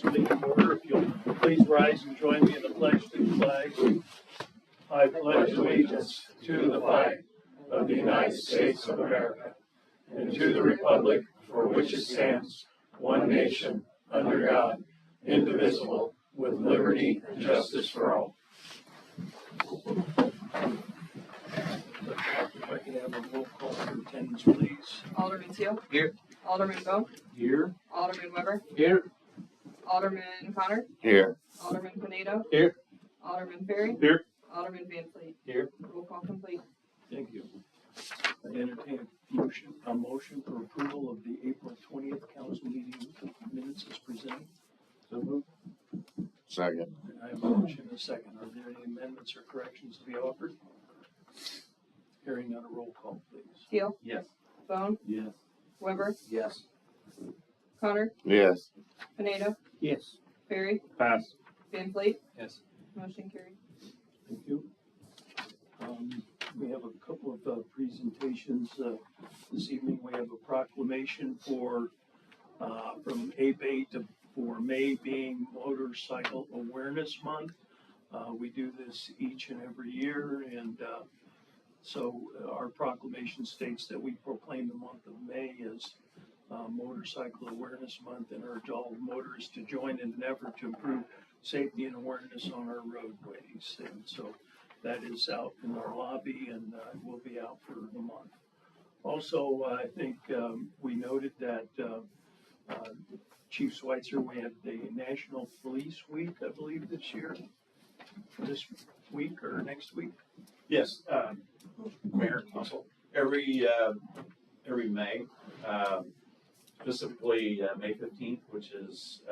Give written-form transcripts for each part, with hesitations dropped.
council meeting to order. If you'll please rise and join me in the pledge to the flag. I pledge allegiance to the flag of the United States of America and to the republic for which it stands, one nation, under God, indivisible, with liberty and justice for all. If I can have a roll call for attendance, please. Alderman Teal. Here. Alderman Bowe. Here. Alderman Weber. Here. Alderman Connor. Here. Alderman Pinedo. Here. Alderman Ferry. Here. Alderman Van Fleet. Here. Roll call complete. Thank you. I entertain a motion for approval of the April 20th council meeting minutes as presented. So moved. Second. I have a motion and a second. Are there any amendments or corrections to be offered? Hearing none, a roll call, please. Teal. Yes. Bone. Yes. Weber. Yes. Connor. Yes. Pinedo. Yes. Ferry. Pass. Van Fleet. Yes. Motion carried. Thank you. We have a couple of presentations this evening. We have a proclamation for from ABATE for May being Motorcycle Awareness Month. We do this each and every year, and so our proclamation states that we proclaim the month of May as Motorcycle Awareness Month and urge all motorists to join in an effort to improve safety and awareness on our roadways. And so that is out in our lobby and will be out for the month. Also, I think we noted that Chief Schweitzer, we had the National Police Week, I believe, this year, this week or next week. Yes, Mayor, Council, every May, specifically May 15th, which is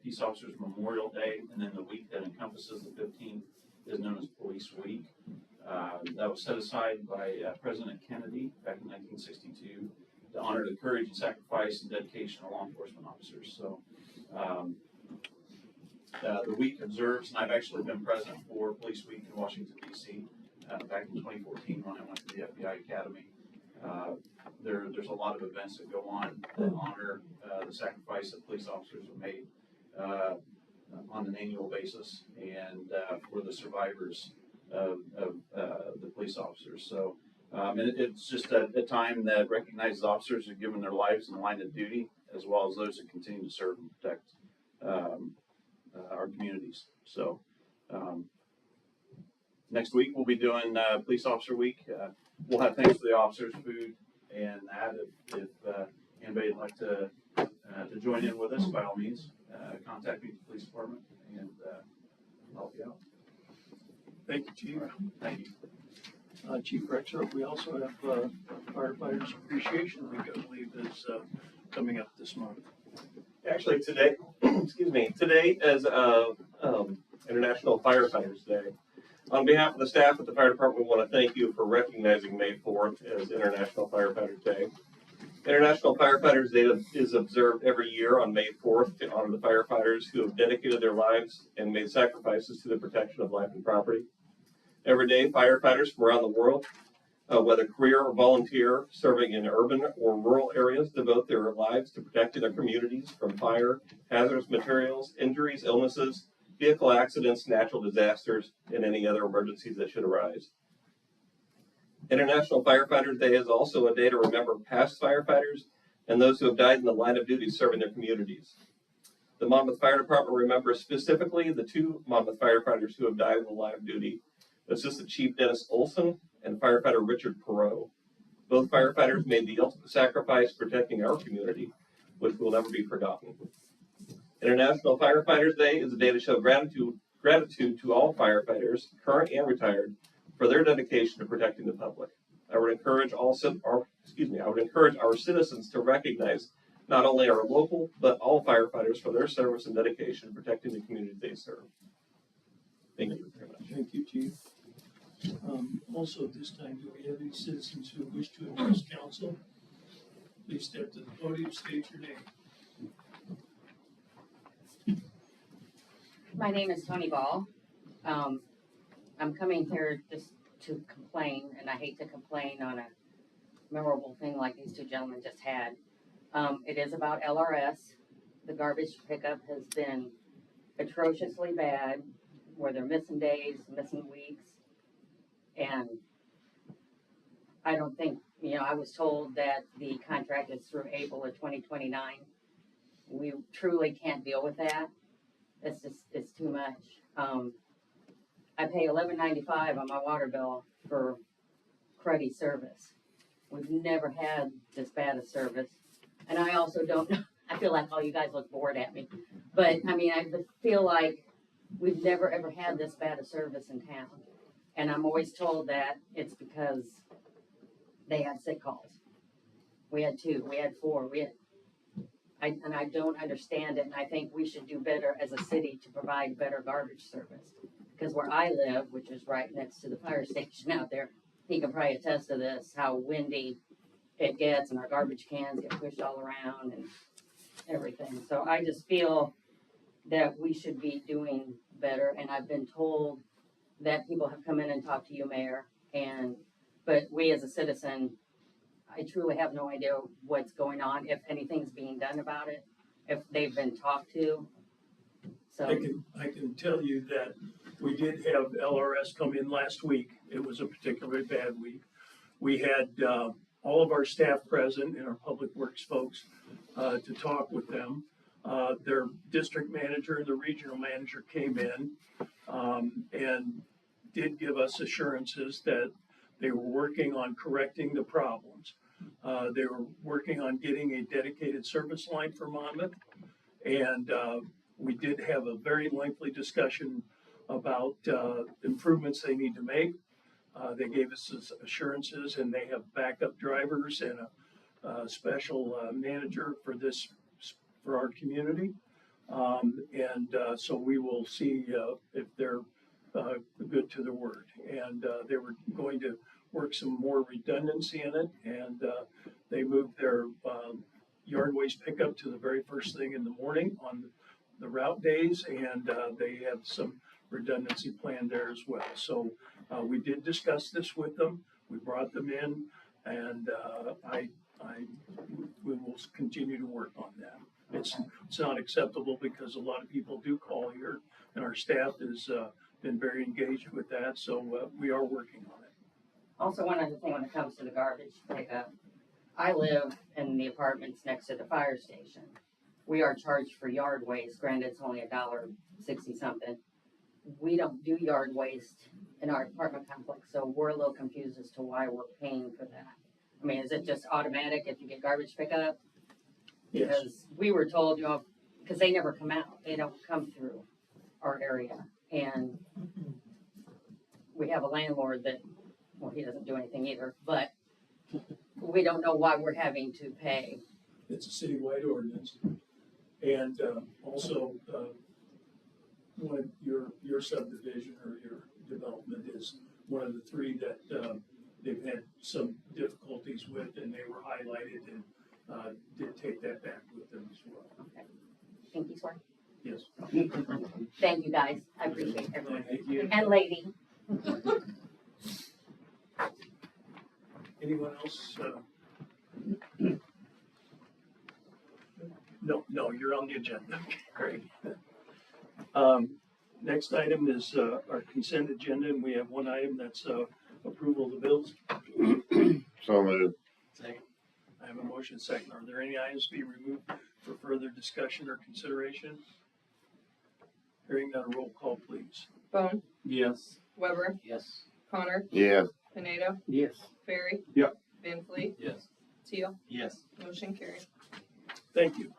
Peace Officers Memorial Day, and then the week that encompasses the 15th is known as Police Week. That was set aside by President Kennedy back in 1962 to honor the courage and sacrifice and dedication of law enforcement officers. So the week observes, and I've actually been present for Police Week in Washington, D.C. Back in 2014 when I went to the FBI Academy. There's a lot of events that go on that honor the sacrifice that police officers have made on an annual basis, and for the survivors of the police officers. So and it's just a time that recognizes officers who have given their lives in the line of duty, as well as those who continue to serve and protect our communities. So next week we'll be doing Police Officer Week. We'll have things for the officers, food, and that. If anybody would like to join in with us, by all means, contact me at the police department and help you out. Thank you, Chief. Thank you. Chief Rexroth, we also have Firefighters Appreciation Week, I believe, is coming up this month. Actually, today, excuse me, today is International Firefighters Day. On behalf of the staff at the fire department, we want to thank you for recognizing May 4th as International Firefighters Day. International Firefighters Day is observed every year on May 4th to honor the firefighters who have dedicated their lives and made sacrifices to the protection of life and property. Every day, firefighters from around the world, whether career or volunteer, serving in urban or rural areas, devote their lives to protecting their communities from fire, hazardous materials, injuries, illnesses, vehicle accidents, natural disasters, and any other emergencies that should arise. International Firefighters Day is also a day to remember past firefighters and those who have died in the line of duty serving their communities. The Monmouth Fire Department remembers specifically the two Monmouth firefighters who have died in the line of duty, Assistant Chief Dennis Olson and firefighter Richard Perot. Both firefighters made the ultimate sacrifice protecting our community, which will never be forgotten. International Firefighters Day is a day to show gratitude to all firefighters, current and retired, for their dedication to protecting the public. I would encourage our citizens to recognize not only our local, but all firefighters for their service and dedication to protecting the community they serve. Thank you very much. Thank you, Chief. Also, at this time, do we have any citizens who wish to address council? Please step to the podium, state your name. My name is Tony Ball. I'm coming here just to complain, and I hate to complain on a memorable thing like these two gentlemen just had. It is about LRS. the garbage pickup has been atrociously bad, where they're missing days, missing weeks. And I don't think, I was told that the contract is through April of 2029. We truly can't deal with that. It's too much. I pay $11.95 on my water bill for cruddy service. We've never had this bad a service. And I also don't know, I feel like all you guys look bored at me. But I feel like we've never ever had this bad a service in town. And I'm always told that it's because they had sick calls. We had 2, we had 4, and I don't understand it, and I think we should do better as a city to provide better garbage service. Because where I live, which is right next to the fire station out there, he can probably attest to this, how windy it gets, and our garbage cans get pushed all around and everything. So I just feel that we should be doing better, and I've been told that people have come in and talked to you, Mayor, but we as a citizen, I truly have no idea what's going on, if anything's being done about it, if they've been talked to. So, I can tell you that we did have LRS come in last week. It was a particularly bad week. We had all of our staff present and our public works folks to talk with them. Their district manager and the regional manager came in and did give us assurances that they were working on correcting the problems. They were working on getting a dedicated service line for Monmouth. And we did have a very lengthy discussion about improvements they need to make. They gave us assurances, and they have backup drivers and a special manager for our community. So we will see if they're good to their word. And they were going to work some more redundancy in it, and they moved their yard waste pickup to the very first thing in the morning on the route days, and they have some redundancy planned there as well. So we did discuss this with them. We brought them in, and we will continue to work on that. It's not acceptable because a lot of people do call here, and our staff has been very engaged with that. So we are working on it. also one other thing when it comes to the garbage pickup, I live in the apartments next to the fire station. We are charged for yard waste, granted it's only $1.60 something. We don't do yard waste in our apartment complex, so we're a little confused as to why we're paying for that. Is it just automatic if you get garbage pickup? Yes. Because we were told, because they never come out, they don't come through our area. And we have a landlord that, well, he doesn't do anything either, but we don't know why we're having to pay. It's a citywide ordinance. And also, one of your subdivision or your development is one of the 3 that they've had some difficulties with, and they were highlighted and did take that back with them as well. Okay. Thank you, sir. Yes. Thank you, guys. I appreciate everyone. Thank you. And lady. Anyone else? No, you're on the agenda. Great. Next item is our consent agenda, and we have one item that's approval of the bills. So moved. Second. I have a motion second. Are there any items to be removed for further discussion or consideration? Hearing none, roll call, please. Bone, Yes. Weber, Yes. Connor, Yes. Pineda, Yes. Barry. Yep. Van Fleet, Yes. Teal, Yes. motion carried. Thank you.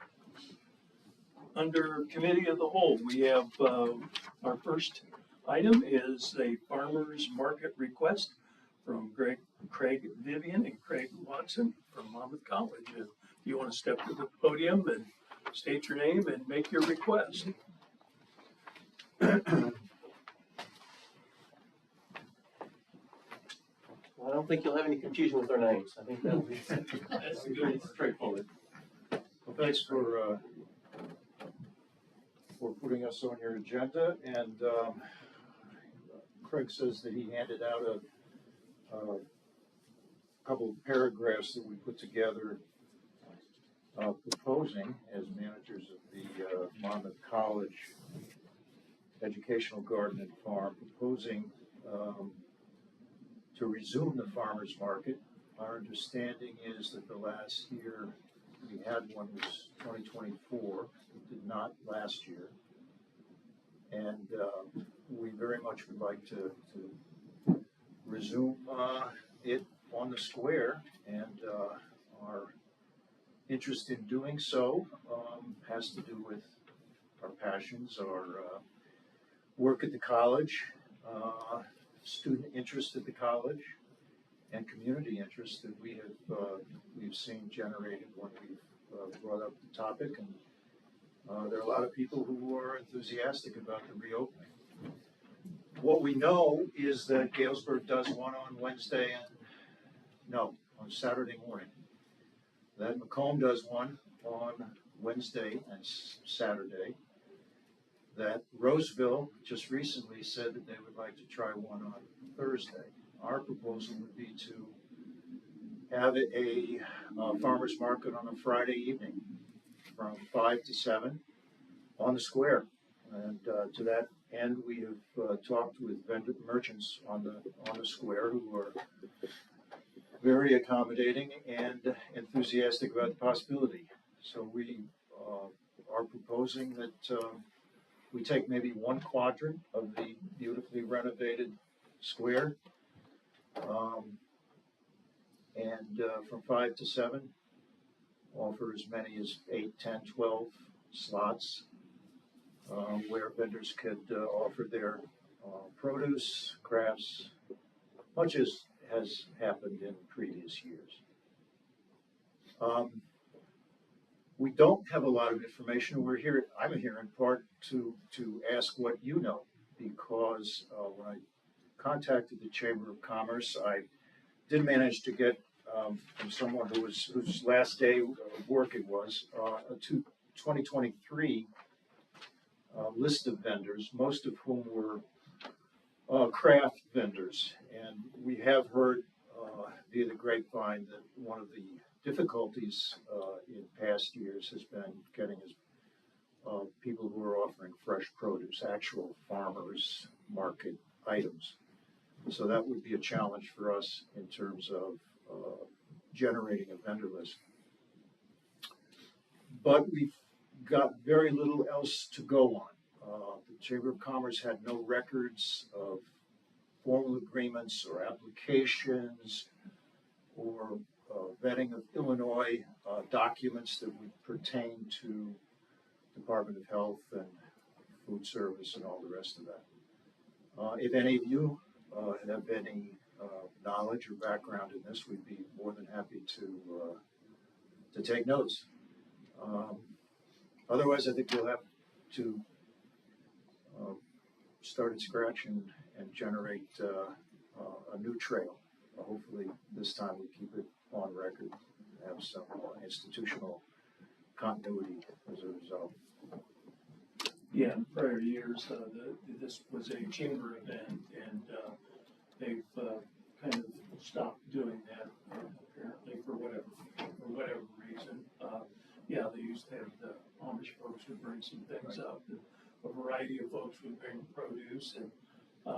Under committee of the whole, we have our first item is a farmer's market request from Craig Vivian and Craig Watson from Monmouth College. If you want to step to the podium and state your name and make your request. Well, I don't think you'll have any confusion with our names. I think that'll be That's good. straightforward. Well, thanks for putting us on your agenda, and Craig says that he handed out a couple of paragraphs that we put together proposing, as managers of the Monmouth College Educational Garden and Farm, proposing to resume the farmer's market. Our understanding is that the last year we had one was 2024. It did not last year. And we very much would like to resume it on the square, and our interest in doing so has to do with our passions, our work at the college, student interest at the college, and community interest that we've seen generated when we've brought up the topic. And there are a lot of people who are enthusiastic about the reopening. What we know is that Galesburg does one on on Saturday morning. That Macomb does one on Wednesday and Saturday. That Roseville just recently said that they would like to try one on Thursday. Our proposal would be to have a farmer's market on a Friday evening from 5 to 7 on the square. And to that end, we have talked with merchants on the square who are very accommodating and enthusiastic about the possibility. So we are proposing that we take maybe one quadrant of the beautifully renovated square, and from 5 to 7, offer as many as 8, 10, 12 slots where vendors could offer their produce, crafts, much as has happened in previous years. We don't have a lot of information. I'm here in part to ask what you know, because when I contacted the Chamber of Commerce, I did manage to get from someone whose last day of work it was a 2023 list of vendors, most of whom were craft vendors. And we have heard via the grapevine that one of the difficulties in past years has been getting people who are offering fresh produce, actual farmers market items. So that would be a challenge for us in terms of generating a vendor list. But we've got very little else to go on. The Chamber of Commerce had no records of formal agreements or applications or vetting of Illinois documents that would pertain to Department of Health and Food Service and all the rest of that. If any of you have any knowledge or background in this, we'd be more than happy to take notes. Otherwise, I think we'll have to start at scratch and generate a new trail. Hopefully, this time we keep it on record, have some institutional continuity as a result. Yeah, in prior years, this was a chamber event, and they've kind of stopped doing that apparently for whatever reason. Yeah, they used to have the Amish folks would bring some things up. A variety of folks would bring produce, and I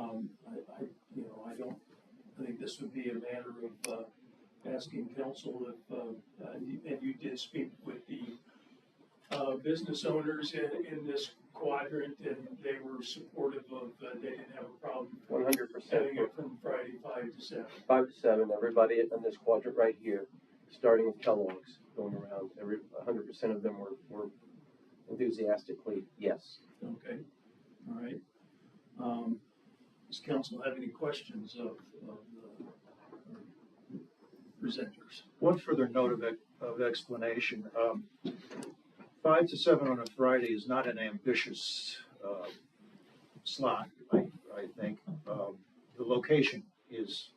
think this would be a matter of asking council if, and you did speak with the business owners in this quadrant, and they were supportive of, they didn't have a problem 100%. having it from Friday 5 to 7. 5 to 7, everybody in this quadrant right here, starting with Kellogg's, going around, 100% of them were enthusiastically yes. Okay, all right. Does council have any questions of the presenters? One further note of explanation. 5 to 7 on a Friday is not an ambitious slot, I think. The location is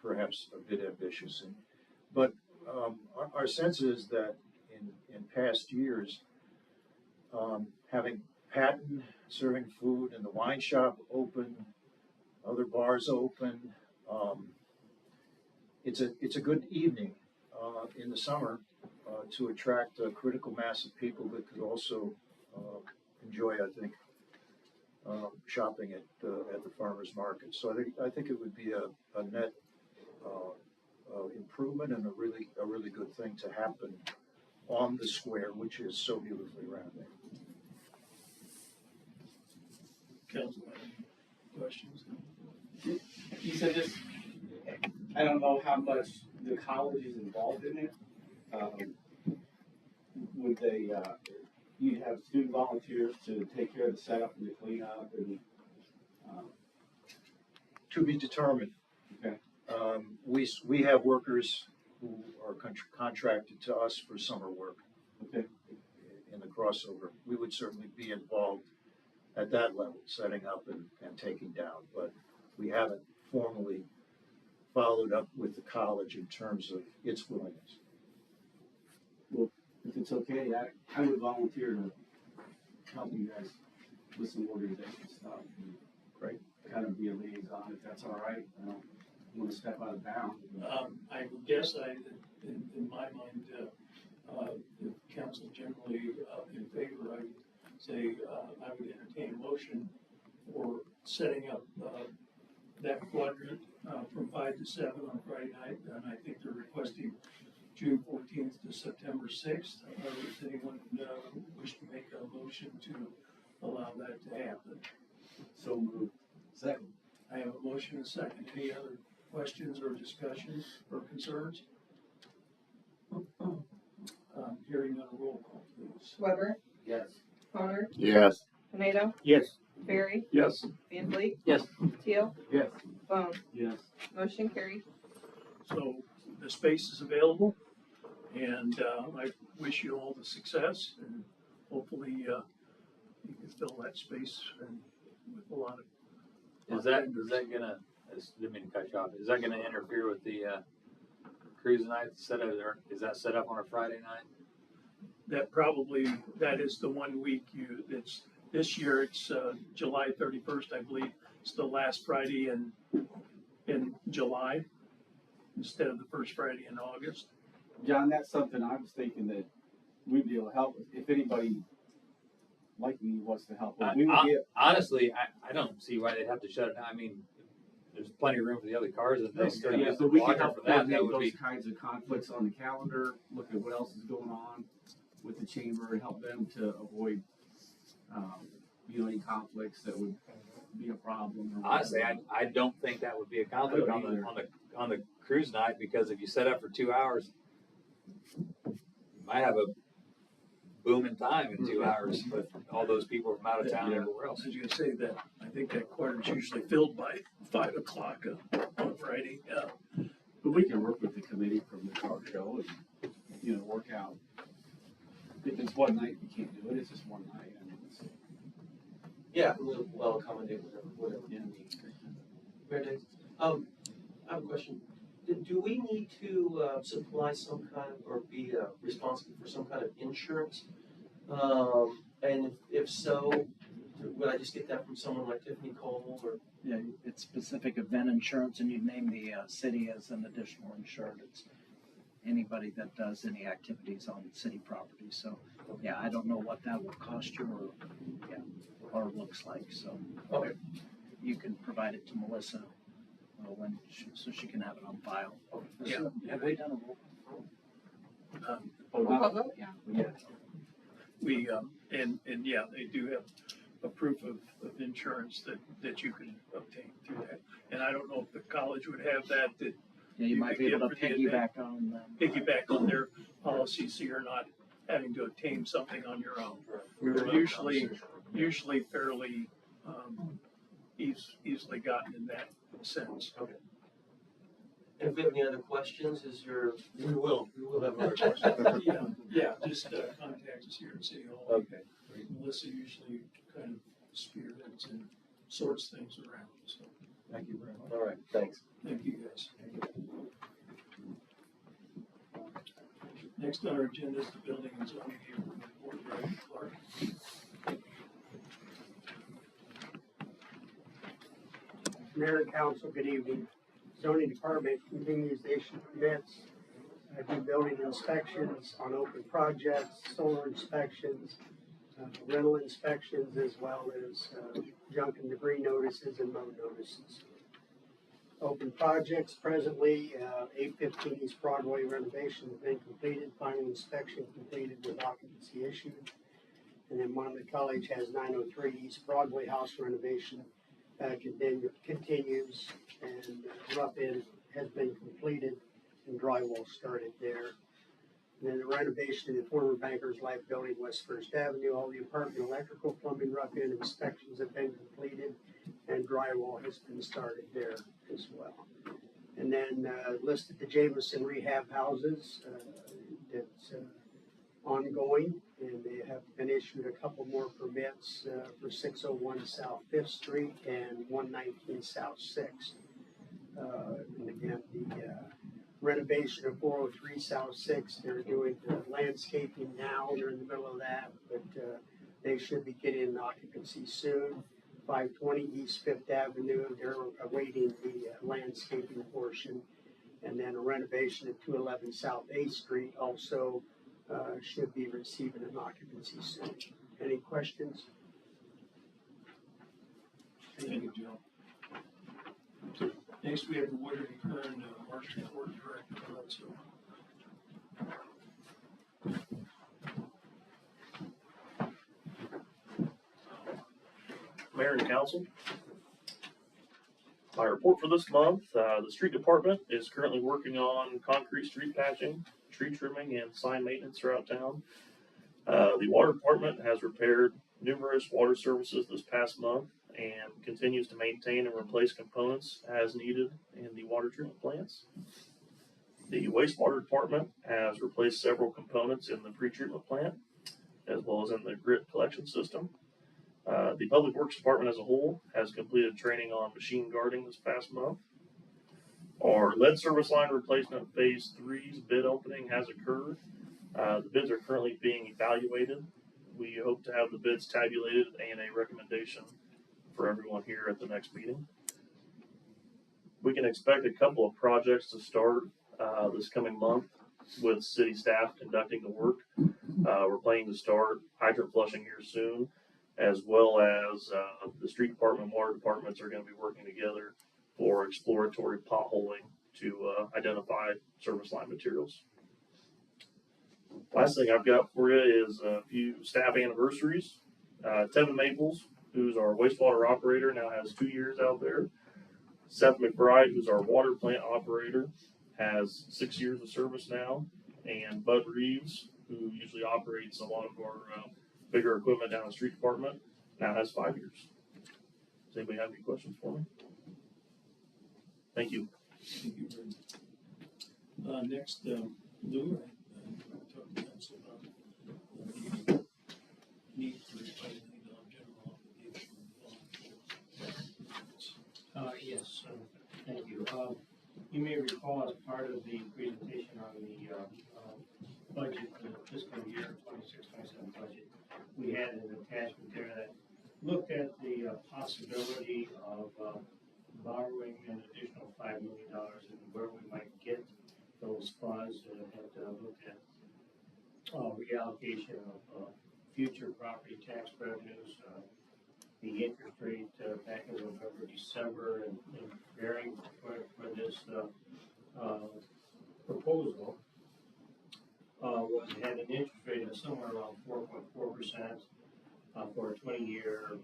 perhaps a bit ambitious, but our sense is that in past years, having Patton serving food and the wine shop open, other bars open, it's a good evening in the summer to attract a critical mass of people that could also enjoy, I think, shopping at the farmers market. So I think it would be a net improvement and a really good thing to happen on the square, which is so beautifully rounded. Council, any questions? You said this, I don't know how much the college is involved in it. Would they, you'd have student volunteers to take care of the setup and the cleanup and, To be determined. Okay. We have workers who are contracted to us for summer work. okay, In the crossover. We would certainly be involved at that level, setting up and taking down, but we haven't formally followed up with the college in terms of its willingness. if it's okay, I would volunteer to help you guys with some organization stuff. And Great. kind of be a liaison, if that's all right. I don't want to step out of bounds. I guess in my mind, if council generally in favor, I would say, I would entertain a motion for setting up, that quadrant, from 5 to 7 on Friday night, and I think they're requesting June 14th to September 6th. Does anyone, wish to make a motion to allow that to happen? So moved. Second. I have a motion and a second. Any other questions or discussions or concerns? Hearing none, roll call, please. Weber, Yes. Connor, Yes. Pineda, Yes. Barry, Yes. Van Fleet. Yes. Teal, Yes. Bone. Yes. Motion carried. So the space is available, and I wish you all the success, and hopefully you can fill that space and with a lot of. Is that gonna, I didn't mean to cut you off, is that gonna interfere with the, cruise night set up there? Is that set up on a Friday night? That is the 1 week it's, this year it's July 31st, I believe. It's the last Friday in July instead of the first Friday in August. John, that's something I was thinking that we'd be able to help with. If anybody like me wants to help, we would get. Honestly, I don't see why they'd have to shut it down. I mean, there's plenty of room for the other cars if they still Yeah, use so the we can blocker help for that. That coordinate would those be, kinds of conflicts on the calendar, look at what else is going on with the chamber and help them to avoid, any conflicts that would be a problem. Or honestly, whatever. I don't think that would be a conflict I don't either. on the cruise night, because if you set up for 2 hours, you might have a booming time in 2 hours with all those people from out of town and everywhere I else. was gonna say that, I think that quadrant's usually filled by 5 o'clock on Friday. But we can work with the committee from the car show and, work out. If it's one night, we can't do it, it's just one night. I mean, it's, Yeah, we'll accommodate whatever yeah. you need. Mayor Dix, I have a question. Do we need to supply some kind of, or be responsible for some kind of insurance? And if so, would I just get that from someone like Tiffany Cole or? Yeah, it's specific event insurance, and you name the city as an additional insured. It's anybody that does any activities on city property. So, yeah, I don't know what that will cost you or looks like. So, Okay. you can provide it to Melissa so she can have it on file. Yeah. So, have we done a roll? Roll call vote, yeah. Yeah. We, and yeah, they do have a proof of insurance that you can obtain through that. And I don't know if the college would have that Yeah, You you might could be able give to for the event. piggyback on them. piggyback on their policy, so you're not having to obtain something on your own. We They're were usually fairly, easily gotten in that sense. And if we have any other questions, is there? We will have other questions. Yeah, just contact us here at City Hall. Okay. Melissa usually kind of spearheads and sorts things around, so Thank you very much. All right, thanks. thank you guys. Next on our agenda is the Building and Zoning Board, Brad Clark. Mayor and council, good evening. Zoning department continues to issue permits do building inspections on open projects, solar inspections, rental inspections, as well as junk and debris notices and mode notices. Open projects presently, 815 East Broadway renovation has been completed, final inspection completed with occupancy issued. And then Monmouth College has 903 East Broadway house renovation continues, and rough in has been completed and drywall started there. And then the renovation of the former Bankers Life building, West First Avenue, all the apartment electrical, plumbing, rough in inspections have been completed, and drywall has been started there as well. And then listed the Jameson rehab houses, that's ongoing, and they have been issued a couple more permits for 601 South 5th Street and 119 South 6th. And again, the renovation of 403 South 6th, they're doing landscaping now, they're in the middle of that, but they should be getting an occupancy soon. 520 East 5th Avenue, they're awaiting the landscaping portion. And then a renovation of 211 South 8th Street also should be receiving an occupancy soon. Any questions? Thank you, Joe. Next, we have the Woodard and Kern Marsh Network Director. Mayor and Council. My report for this month, the street department is currently working on concrete street patching, tree trimming, and sign maintenance throughout town. The water department has repaired numerous water services this past month and continues to maintain and replace components as needed in the water treatment plants. The wastewater department has replaced several components in the pretreatment plant, as well as in the grit collection system. The Public Works Department as a whole has completed training on machine guarding this past month. Our lead service line replacement phase 3's bid opening has occurred. The bids are currently being evaluated. We hope to have the bids tabulated and a recommendation for everyone here at the next meeting. We can expect a couple of projects to start this coming month with city staff conducting the work. We're planning to start hydrant flushing here soon, as well as the street department and water departments are going to be working together for exploratory potholing to identify service line materials. Last thing I've got for you is a few staff anniversaries. Tevin Maples, who's our wastewater operator, now has 2 years out there. Seth McBride, who's our water plant operator, has 6 years of service now. And Bud Reeves, who usually operates a lot of our bigger equipment down in the street department, now has 5 years. Does anybody have any questions for me? Thank you. Thank you very much. Next, Lou, talk to council about the need for $5 million general obligation. Yes, thank you. You may recall as part of the presentation on the budget for the fiscal year 26-27 budget, we had an attachment there that looked at the possibility of borrowing an additional $5 million and where we might get those funds, and had looked at reallocation of future property tax revenues, the interest rate back in November, December, and varying for this proposal was had an interest rate of somewhere around 4.4% for a 20-year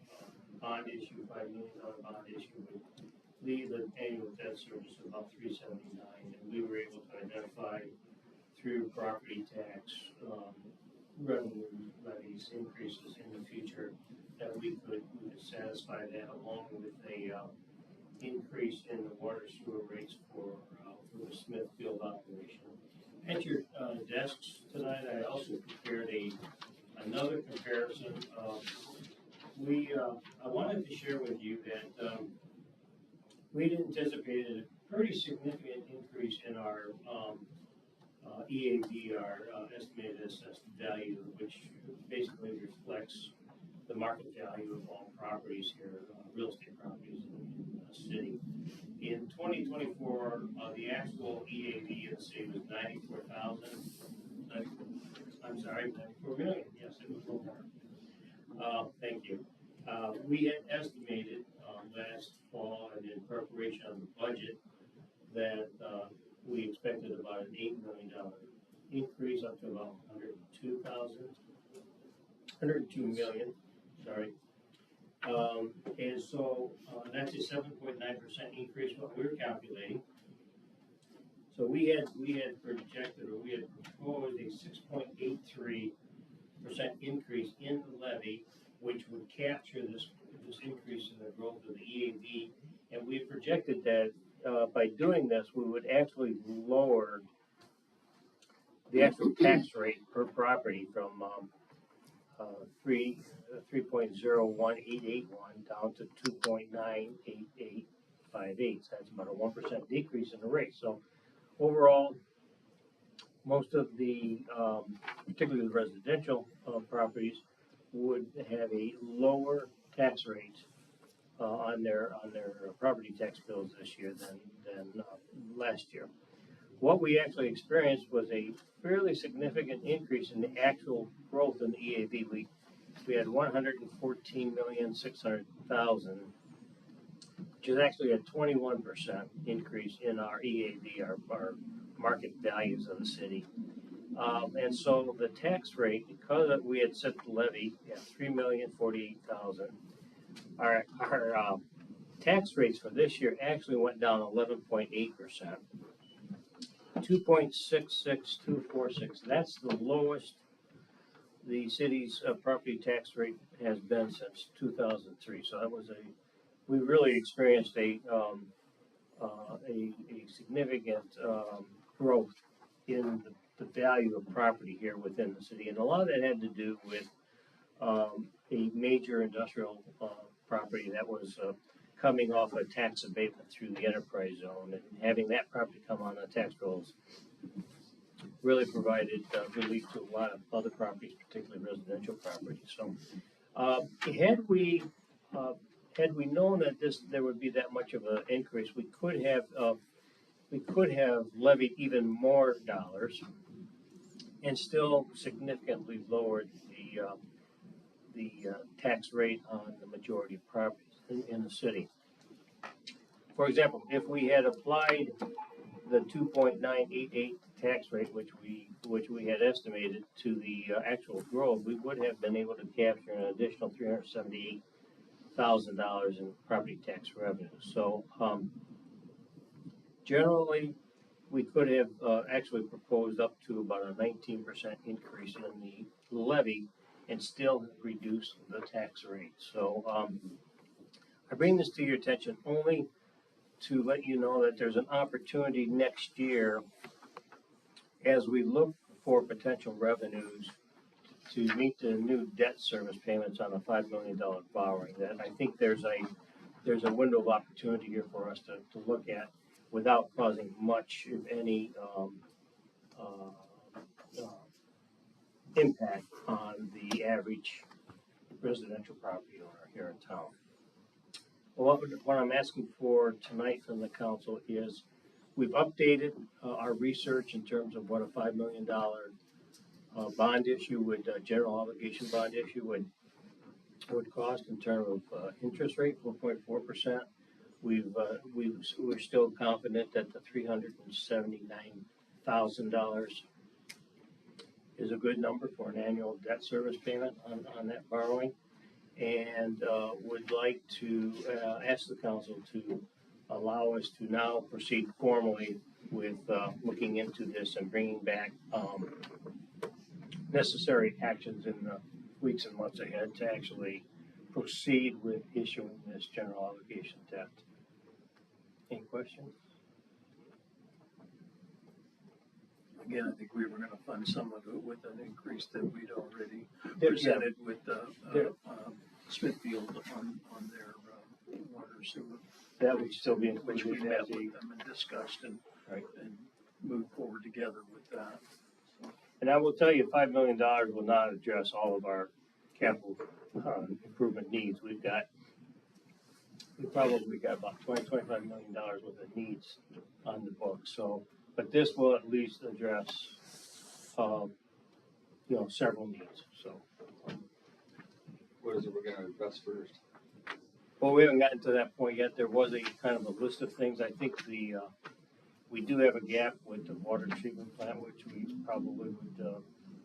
bond issue, $5 million bond issue would leave the annual debt service of about $379, and we were able to identify through property tax revenue levies increases in the future that we could satisfy that, along with a increase in the water sewer rates for the Smithfield operation. At your desks tonight, I also prepared another comparison. I wanted to share with you that we'd anticipated a pretty significant increase in our EAV, our estimated assessed value, which basically reflects the market value of all properties here, real estate properties in the city. In 2024, the actual EAV of the city was 94,000. I'm sorry, 94 million. Yes, it was a little more. Thank you. We had estimated last fall and in preparation of the budget that we expected about an $8 million increase up to about 102 million, sorry. And so that's a 7.9% increase what we were calculating. So we had projected, or we had proposed a 6.83% increase in the levy, which would capture this increase in the growth of the EAV. And we projected that by doing this, we would actually lower the actual tax rate per property from 3.01881 down to 2.98858. So that's about a 1% decrease in the rate. So overall, most of the, particularly the residential properties, would have a lower tax rate on their property tax bills this year than last year. What we actually experienced was a fairly significant increase in the actual growth in the EAV. We had 114,600,000, which is actually a 21% increase in our EAV, our market values of the city. And so the tax rate, because we had set the levy at 3,048,000, our tax rates for this year actually went down 11.8%. 2.66246. That's the lowest the city's property tax rate has been since 2003. So that was we really experienced a significant growth in the value of property here within the city, and a lot of that had to do with a major industrial property that was coming off a tax abatement through the enterprise zone, and having that property come on the tax rolls really provided relief to a lot of other properties, particularly residential properties. So, had we known that there would be that much of an increase, we could have levied even more dollars and still significantly lowered the tax rate on the majority of properties in the city. For example, if we had applied the 2.988 tax rate, which we had estimated, to the actual growth, we would have been able to capture an additional $378,000 in property tax revenue. So generally, we could have actually proposed up to about a 19% increase in the levy and still reduce the tax rate. So I bring this to your attention only to let you know that there's an opportunity next year as we look for potential revenues to meet the new debt service payments on a $5 million borrowing. That I think there's a window of opportunity here for us to look at without causing much, if any, impact on the average residential property owner here in town. Well, what I'm asking for tonight from the council is we've updated our research in terms of what a $5 million bond issue would, general obligation bond issue would cost in terms of interest rate, 4.4%. We're still confident that the $379,000 is a good number for an annual debt service payment on that borrowing, and would like to ask the council to allow us to now proceed formally with looking into this and bringing back necessary actions in the weeks and months ahead to actually proceed with issuing this general obligation debt. Any questions? Again, I think we were gonna fund some of it with an increase that we'd already presented with Smithfield on their water sewer. That would still be Which we included met as with them and discussed and moved forward together with that. And I will tell you, $5 million will not address all of our capital improvement needs. We've got we probably got about $25 million worth of needs on the book, so, but this will at least address, several needs, so. What is it we're gonna address first? Well, we haven't gotten to that point yet. There was a kind of a list of things. I think we do have a gap with the water treatment plant, which we probably would,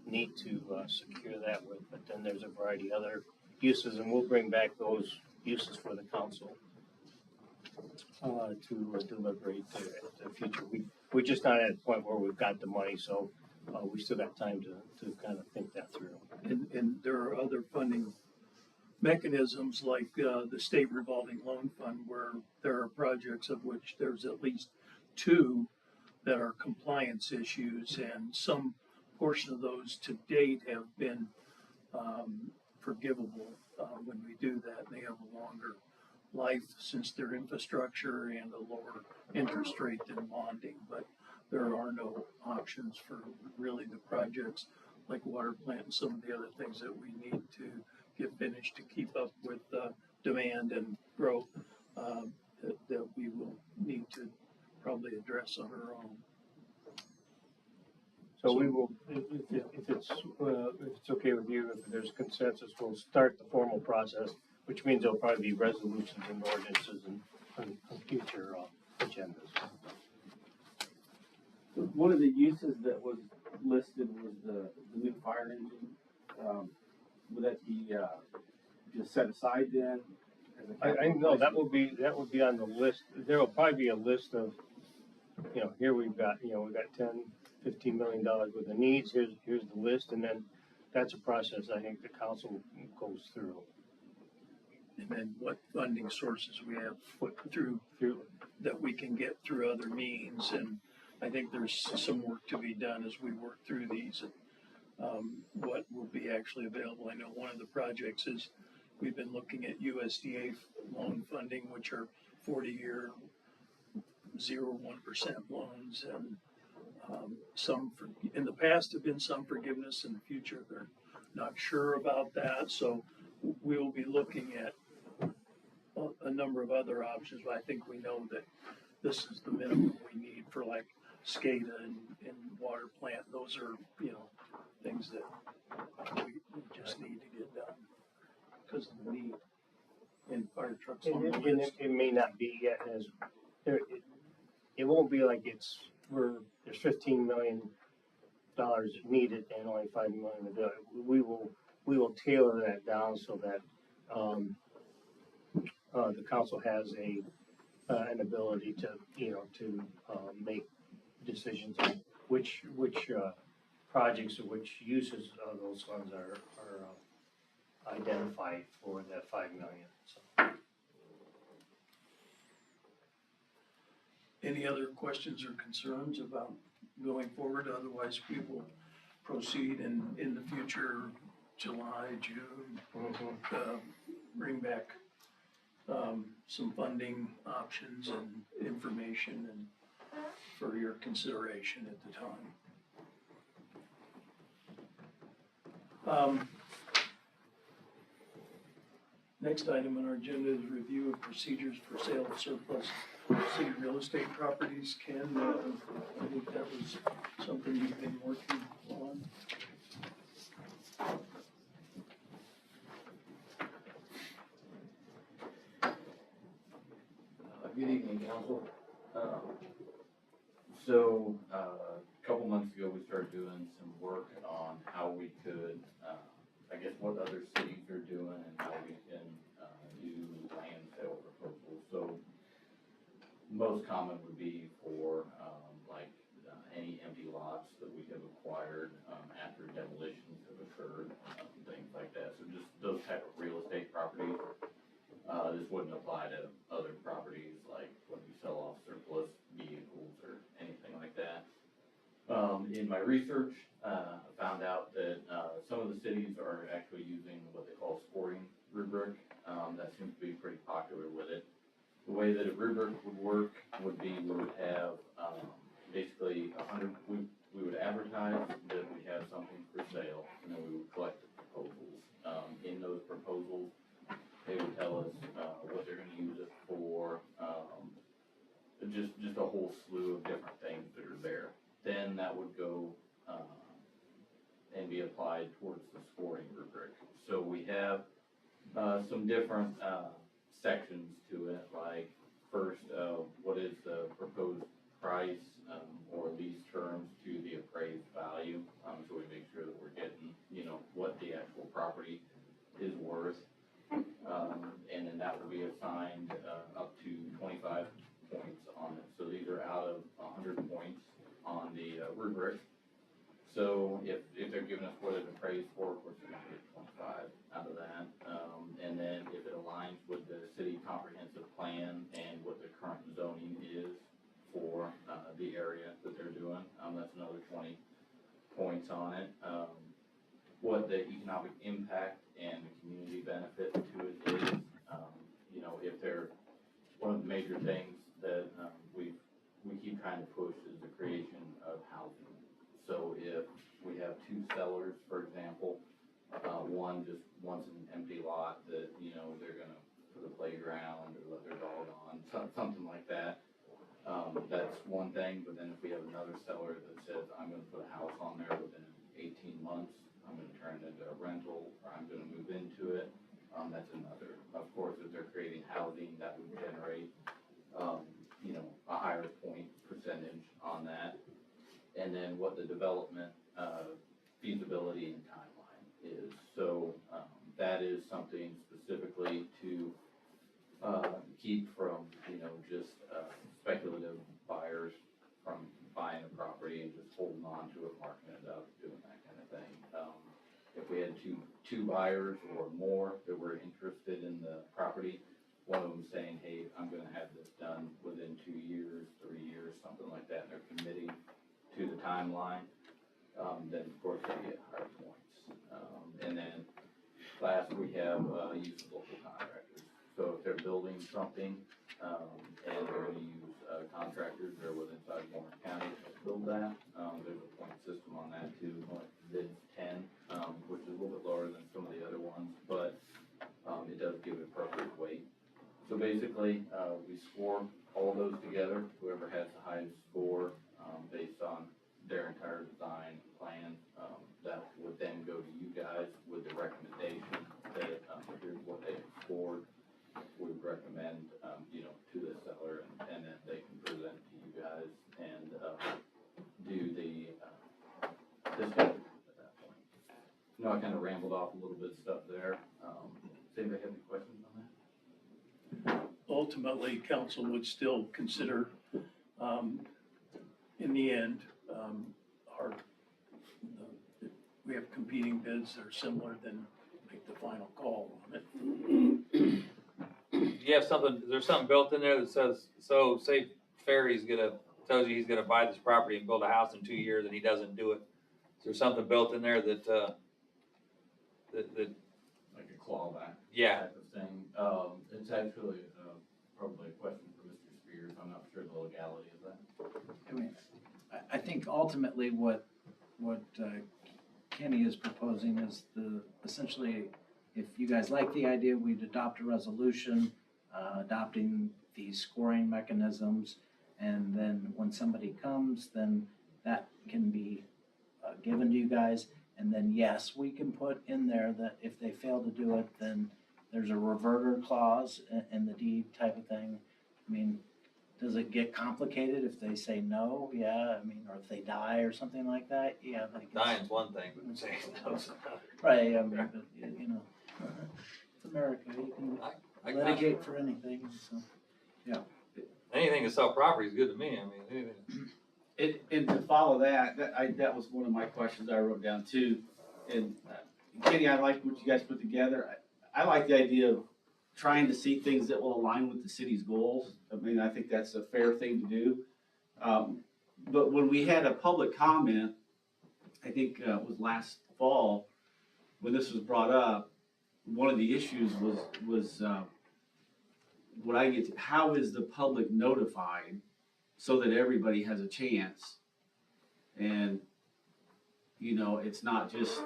need to, secure that with, but then there's a variety of other uses, and we'll bring back those uses for the council, to deliberate at the future. We're just not at a point where we've got the money, so, we still got time to kind of think that through. And there are other funding mechanisms like the state revolving loan fund, where there are projects of which there's at least two that are compliance issues, and some portion of those to date have been forgivable when we do that. They have a longer life since their infrastructure and a lower interest rate than bonding, but there are no options for really the projects like water plant and some of the other things that we need to get finished to keep up with demand and growth that we will need to probably address on our own. So we will, if it's okay with you, if there's consensus, we'll start the formal process, which means there'll probably be resolutions and ordinances and future agendas. One of the uses that was listed was the new fire engine. Would that be, just set aside then? As a I capital know that replacement? will be on the list. There will probably be a list of, here we've got 10, $15 million worth of needs. Here's the list, and then that's a process I think the council goes through. And then what funding sources we have put through that we can get through other means. And I think there's some work to be done as we work through these. What will be actually available. I know one of the projects is we've been looking at USDA loan funding, which are 40-year 0.1% loans, and in the past have been some forgiveness. In the future, they're not sure about that. So we'll be looking at a number of other options, but I think we know that this is the minimum we need for like SCADA and water plant. Those are, things that we just need to get done because of the need. And fire trucks on the And list. it may not be yet as, it won't be like there's $15 million needed and only $5 million to do it. We will tailor that down so that, the council has an ability to make decisions on which projects or which uses of those funds are identified for that $5 million. So. Any other questions or concerns about going forward? Otherwise, we will proceed in the future, July, June, bring back some funding options and information and for your consideration at the time. Next item on our agenda is review of procedures for sale of surplus city real estate properties. Ken, I think that was something you've been working on. Good evening, council. A couple months ago, we started doing some work on how we could, what other cities are doing and how we can do land sale proposals. So most common would be for any empty lots that we have acquired after demolitions have occurred, things like that. So just those type of real estate properties. This wouldn't apply to other properties like when we sell off surplus vehicles or anything like that. In my research, I found out that some of the cities are actually using what they call scoring rubric. That seems to be pretty popular with it. The way that a rubric would work would be we would have basically we would advertise that we have something for sale, and then we would collect the proposals. In those proposals, they would tell us, what they're gonna use it for, just a whole slew of different things that are there. Then that would go, and be applied towards the scoring rubric. So we have, some different, sections to it, like first, what is the proposed price, or lease terms to the appraised value? So we make sure that we're getting, what the actual property is worth. And then that will be assigned, up to 25 points on it. So these are out of 100 points on the rubric. So if they're giving us what it's appraised for, of course, they're gonna get 25 out of that. And then if it aligns with the city comprehensive plan and what the current zoning is for, the area that they're doing, that's another 20 points on it. What the economic impact and the community benefit to it is, if they're, one of the major things that, we keep trying to push is the creation of housing. So if we have two sellers, for example, one just wants an empty lot that, they're gonna put a playground or let their dog on, something like that. That's one thing, but then if we have another seller that says, I'm gonna put a house on there within 18 months, I'm gonna turn it into a rental, or I'm gonna move into it, that's another. Of course, if they're creating housing, that would generate, a higher point percentage on that. And then what the development, feasibility and timeline is. So, that is something specifically to, keep from, just, speculative buyers from buying a property and just holding on to it, marking it up, doing that kind of thing. If we had two buyers or more that were interested in the property, one of them saying, hey, I'm gonna have this done within 2 years, 3 years, something like that, and they're committing to the timeline, then of course they get higher points. And then last, we have, use of local contractors. So if they're building something, and they're gonna use, contractors that are within Warren County to build that, there's a point system on that too, like bid 10, which is a little bit lower than some of the other ones, but, it does give it appropriate weight. So basically, we score all those together, whoever has the highest score, based on their entire design plan, that would then go to you guys with the recommendation that, here's what they scored. We would recommend, to the seller, and then they can present to you guys and, do the discussion at that point. I kind of rambled off a little bit of stuff there. Does anybody have any questions on that? Ultimately, council would still consider, in the end, we have competing bids that are similar, then make the final call on it. You have something, is there something built in there that says, so say Ferry's tells you he's gonna buy this property and build a house in 2 years and he doesn't do it? Is there something built in there that Like a clawback yeah, type of thing. It's actually, probably a question for Mr. Spears. I'm not sure the legality of that. I mean, I think ultimately what Kenny is proposing is essentially, if you guys like the idea, we'd adopt a resolution, adopting these scoring mechanisms, and then when somebody comes, then that can be given to you guys, and then yes, we can put in there that if they fail to do it, then there's a reverter clause in the deed type of thing. I mean, does it get complicated if they say no? Yeah, I mean, or if they die or something like that? Yeah, like. dying's one thing, but saying no's another. Right, I mean, but, it's America, you can I litigate for anything, so, yeah. Anything to sell property is good to me, I mean, anything. And to follow that, that was one of my questions I wrote down too. And Kenny, I like what you guys put together. I like the idea of trying to see things that will align with the city's goals. I mean, I think that's a fair thing to do. But when we had a public comment, I think it was last fall, when this was brought up, one of the issues was what I get to, how is the public notified so that everybody has a chance? And, it's not just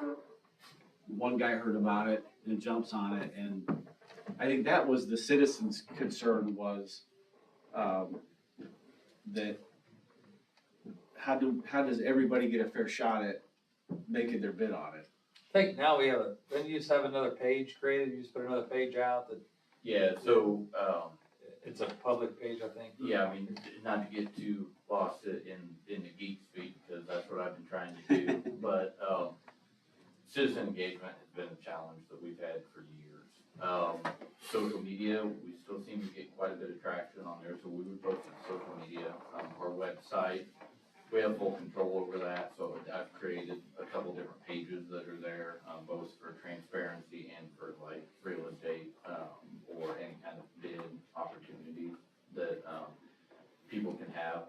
one guy heard about it and jumps on it, and I think that was the citizens' concern was, that how does everybody get a fair shot at making their bid on it? I think now we have then you just have another page created, you just put another page out that Yeah, so, it's a public page, I think. yeah, I mean, not to get too lost in the geek speak, because that's what I've been trying to do, but, citizen engagement has been a challenge that we've had for years. Social media, we still seem to get quite a bit of traction on there, so we would post on social media, our website. We have full control over that, so I've created a couple different pages that are there, both for transparency and for like real estate, or any kind of bid opportunities that, people can have.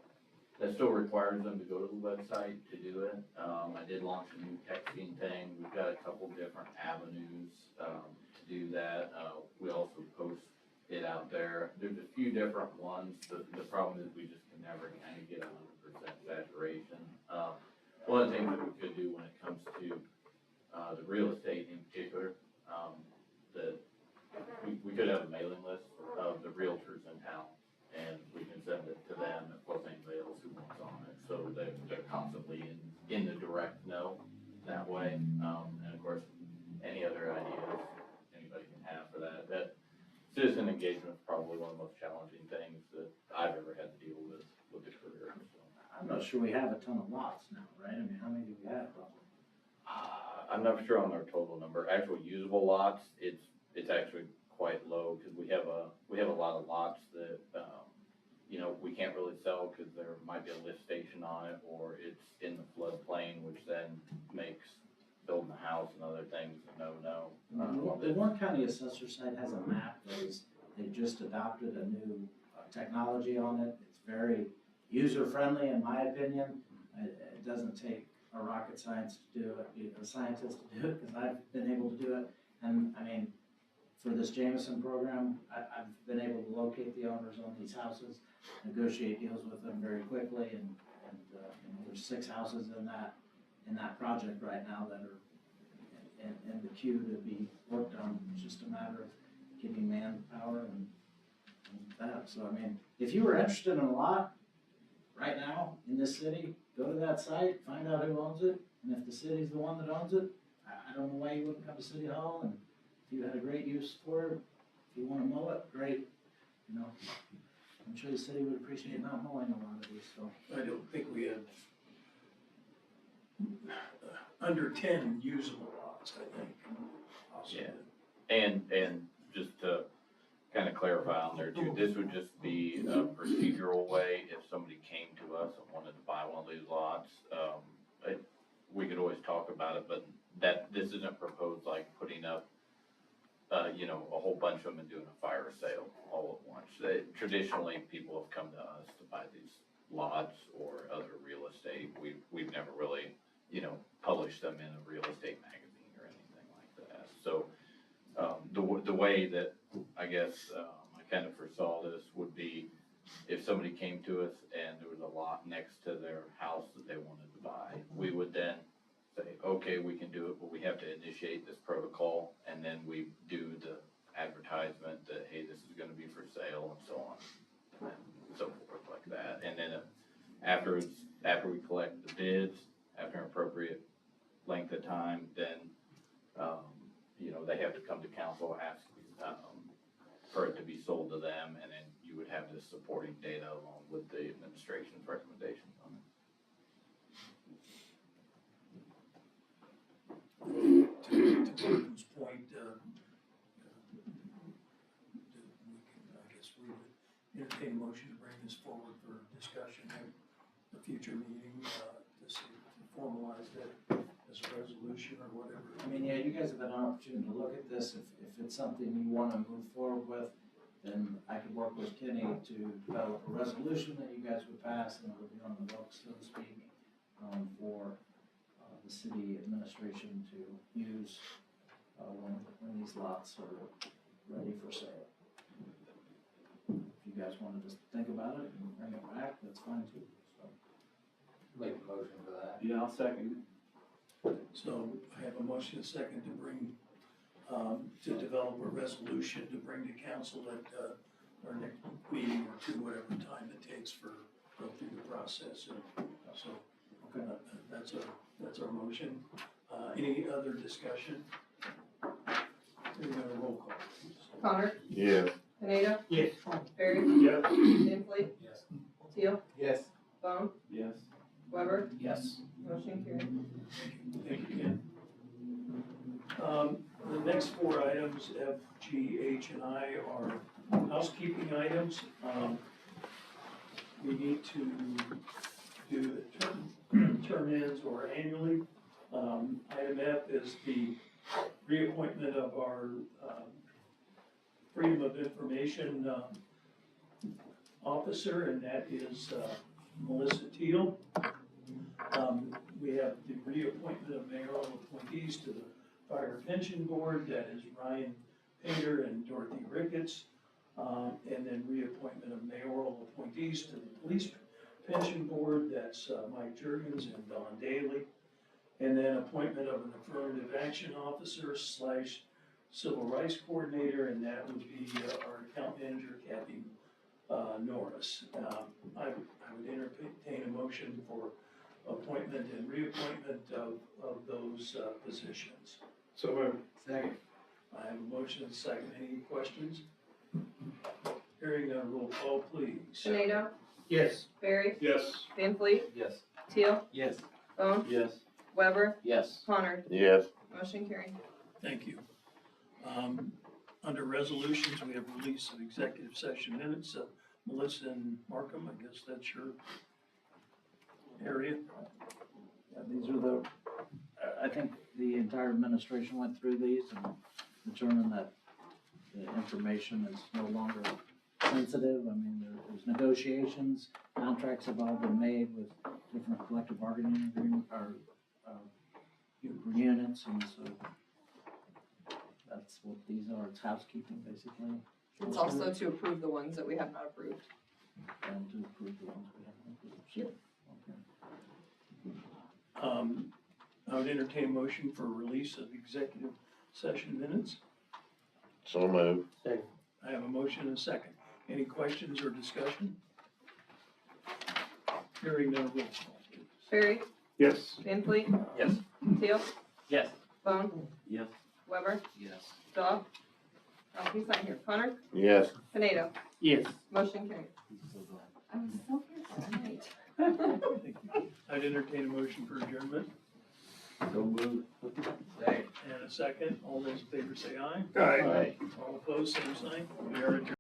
That still requires them to go to the website to do it. I did launch a new texting thing. We've got a couple different avenues, to do that. We also post it out there. There's a few different ones. The problem is we just can never kind of get 100% saturation. One of the things that we could do when it comes to, the real estate in particular, that we could have a mailing list of the realtors in town. And we can send it to them plus anybody else who wants on it, so they're constantly in the direct know that way. And of course, any other ideas anybody can have for that. That citizen engagement is probably one of the most challenging things that I've ever had to deal with the career. So. I'm not sure we have a ton of lots now, right? I mean, how many do we have? I'm not sure on our total number. Actual usable lots, it's actually quite low, because we have a lot of lots that, you know, we can't really sell because there might be a lift station on it, or it's in the floodplain, which then makes building a house and other things a no-no. The Warren County Assessor site has a map they just adopted a new technology on it. It's very user-friendly, in my opinion. It doesn't take a rocket science to do it, a scientist to do it, because I've been able to do it. And I mean, for this Jameson program, I've been able to locate the owners on these houses, negotiate deals with them very quickly, and you know, there's 6 houses in that project right now that are in the queue to be worked on. It's just a matter of getting manpower and that. So I mean, if you were interested in a lot right now in this city, go to that site, find out who owns it, and if the city's the one that owns it, I don't know why you wouldn't come to City Hall. And if you had a great use for it, if you wanna mow it, great, you know. I'm sure the city would appreciate not mowing a lot of these, so. I don't think we have under 10 usable lots, I think. Possibly. Yeah. And just to kind of clarify on there too, this would just be a procedural way if somebody came to us and wanted to buy one of these lots. We could always talk about it, but this isn't proposed like putting up, you know, a whole bunch of them and doing a fire sale all at once. Traditionally, people have come to us to buy these lots or other real estate. We've never really, you know, published them in a real estate magazine or anything like that. So, the way that I guess, I kind of foresaw this would be if somebody came to us and there was a lot next to their house that they wanted to buy, we would then say, okay, we can do it, but we have to initiate this protocol, and then we do the advertisement that, hey, this is gonna be for sale, and so on, and so forth like that. And then after we collect the bids, after an appropriate length of time, then, you know, they have to come to council, ask, for it to be sold to them, and then you would have this supporting data along with the administration's recommendations on it. To Gordon's point, I guess we would entertain a motion to bring this forward for discussion at a future meeting, to see, to formalize that as a resolution or whatever. I mean, yeah, you guys have had an opportunity to look at this. If it's something you wanna move forward with, then I could work with Kenny to develop a resolution that you guys would pass, and it would be on the books, so to speak, for the city administration to use when these lots are ready for sale. If you guys wanna just think about it and bring it back, that's fine too, so. Make a motion for that. Yeah, I'll second. So I have a motion, a second, to bring to develop a resolution to bring to council at, our next meeting or two, whatever time it takes for, go through the process. And so, that's our motion. Any other discussion? We're gonna roll call, please. Connor, Yes. Pineda, Yes. Barry, Yes. Van Fleet, Yes. Teal, Yes. Bone, Yes. Weber, Yes. motion carried. Thank you, Ken. The next four items, F, G, H, and I, are housekeeping items. We need to do the term ends or annually. Item F is the reappointment of our Freedom of Information officer, and that is Melissa Teal. We have the reappointment of mayoral appointees to the Fire Pension Board, that is Ryan Painter and Dorothy Ricketts. And then reappointment of mayoral appointees to the Police Pension Board, that's Mike Jurgens and Don Daly. And then appointment of an affirmative action officer / civil rights coordinator, and that would be our account manager, Kathy Norris. I would entertain a motion for appointment and reappointment of those positions. So moved. Second. I have a motion and a second. Any questions? Hearing none, roll call, please. Pineda, Yes. Barry, Yes. Van Fleet, Yes. Teal, Yes. Bone, Yes. Weber, Yes. Connor, Yes. motion carried. Thank you. Under resolutions, we have release of executive session minutes. Melissa and Markham, I guess that's your area. Yeah, these are the, I think the entire administration went through these and determined that the information is no longer sensitive. I mean, there's negotiations, contracts have all been made with different collective bargaining agreement, or, units, and so that's what these are. It's housekeeping, basically. It's also to approve the ones that we have not approved. And to approve the ones we haven't approved. So, okay. I would entertain a motion for release of executive session minutes. So moved. I have a motion and a second. Any questions or discussion? Hearing none, roll call, please. Barry, Yes. Van Fleet, Yes. Teal, Yes. Bone, Yes. Weber, Yes. Dahl. Oh, he's not here. Connor, Yes. Pineda, Yes. motion carried. I was so careful tonight. I'd entertain a motion for adjournment. So moved. Second. And a second. All those in favor say aye. Aye. All opposed, same sign. We are adjourned.